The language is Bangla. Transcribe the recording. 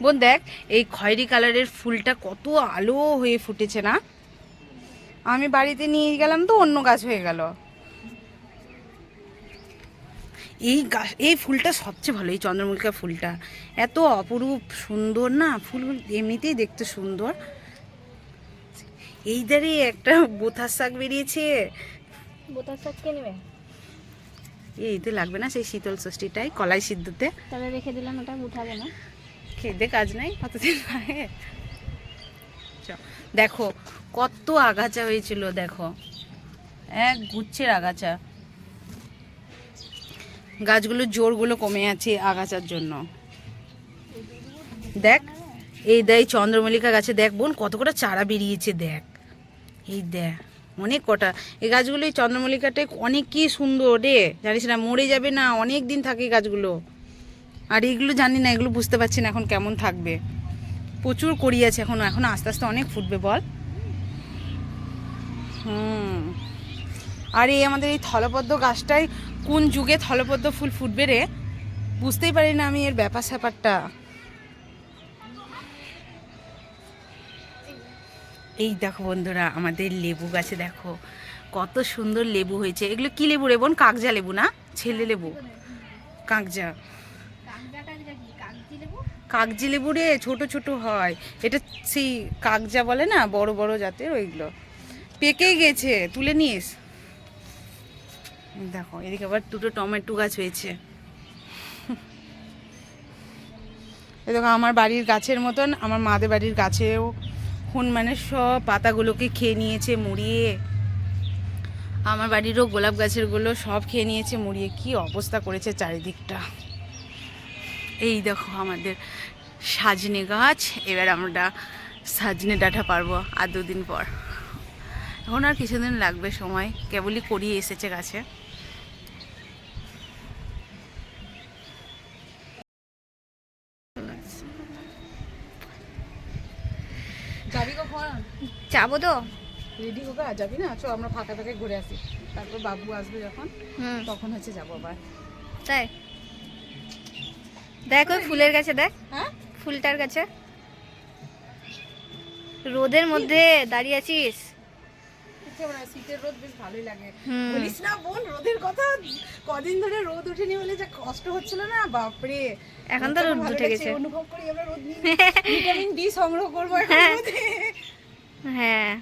বোন দেখ এই খয়েরি কালারের ফুলটা কত আলো হয়ে ফুটেছে না। আমি বাড়িতে নিয়ে গেলাম তো অন্য গাছ হয়ে গেল। এই গাছ এই ফুলটা সবচেয়ে ভালো, এই চন্দ্রমল্লিকা ফুলটা এত অপরূপ সুন্দর না, ফুলগুলো এমনিতেই দেখতে সুন্দর। এই ধারে একটা বোথার শাক বেরিয়েছে। বোতার শাক কে নেবে? এইতে লাগবে না, সেই শীতল ষষ্ঠীটাই কলাই সিদ্ধতে। তাহলে রেখে দিলাম, ওটা উঠাবো না। খেতে কাজ নাই কতদিন আগে। দেখো কত আগাছা হয়েছিল, দেখো এক গুচ্ছের আগাছা। গাছগুলোর জোরগুলো কমে আছে আগাছার জন্য। দেখ এই দেখ চন্দ্রমল্লিকা গাছে দেখ বোন কত কটা চারা বেরিয়েছে, দেখ এই দেখ অনেক কটা। এই গাছগুলো এই চন্দ্রমল্লিকাটাই অনেক কি সুন্দর রে, জানিস না মরে যাবে না, অনেক দিন থাকে গাছগুলো। আর এইগুলো জানি না, এগুলো বুঝতে পারছি না এখন কেমন থাকবে। প্রচুর কড়ি আছে এখনো, এখন আস্তে আস্তে অনেক ফুটবে বল। আর এই আমাদের এই থলপদ্ম গাছটাই কোন যুগে থলপদ্ম ফুল ফুটবে রে, বুঝতেই পারি না আমি এর ব্যাপার স্যাপারটা। এই দেখো বন্ধুরা আমাদের লেবু গাছে দেখো কত সুন্দর লেবু হয়েছে। এগুলো কি লেবু রে বোন? কাগজা লেবু না, ছেলে লেবু? কাগজা, কাগজি লেবু রে, ছোট ছোট হয়। এটা সেই কাগজা বলে না, বড় বড় জাতের ওইগুলো। পেকে গেছে, তুলে নিস। দেখো এদিকে আবার দুটো টমেটো গাছ হয়েছে। এই দেখো আমার বাড়ির গাছের মতন আমার মাদের বাড়ির গাছেও হনুমানের সব পাতাগুলোকে খেয়ে নিয়েছে মুড়িয়ে। আমার বাড়িরও গোলাপ গাছেরগুলো সব খেয়ে নিয়েছে মুড়িয়ে। কি অবস্থা করেছে চারিদিকটা। এই দেখো আমাদের সাজনে গাছ, এবার আমরা সাজনে ডাঁটা পারবো আর 2 দিন পর। এখন আর কিছুদিন লাগবে সময়, কেবলই করিয়ে এসেছে গাছে। যাবি কখন? যাবো তো। রেডি হোক, যাবি না? চো আমরা ফাঁকা ফাঁকা ঘুরে আসি, তারপর বাবু আসবে যখন তখন হচ্ছে যাবো আবার। তাই দেখ ওই ফুলের গাছে দেখ, হ্যাঁ ফুলটার কাছে রোদের মধ্যে দাঁড়িয়ে আছিস। শীতের রোদ বেশ ভালোই লাগে। বলিস না বোন রোদের কথা, কদিন ধরে রোদ উঠেনি বলে যে কষ্ট হচ্ছিল না, বাপরে এখন তো রোদ উঠে গেছে। অনুভব করি আমরা রোদ নিয়ে ভিটামিন ডি সংগ্রহ করবো এখন রোদে। হ্যাঁ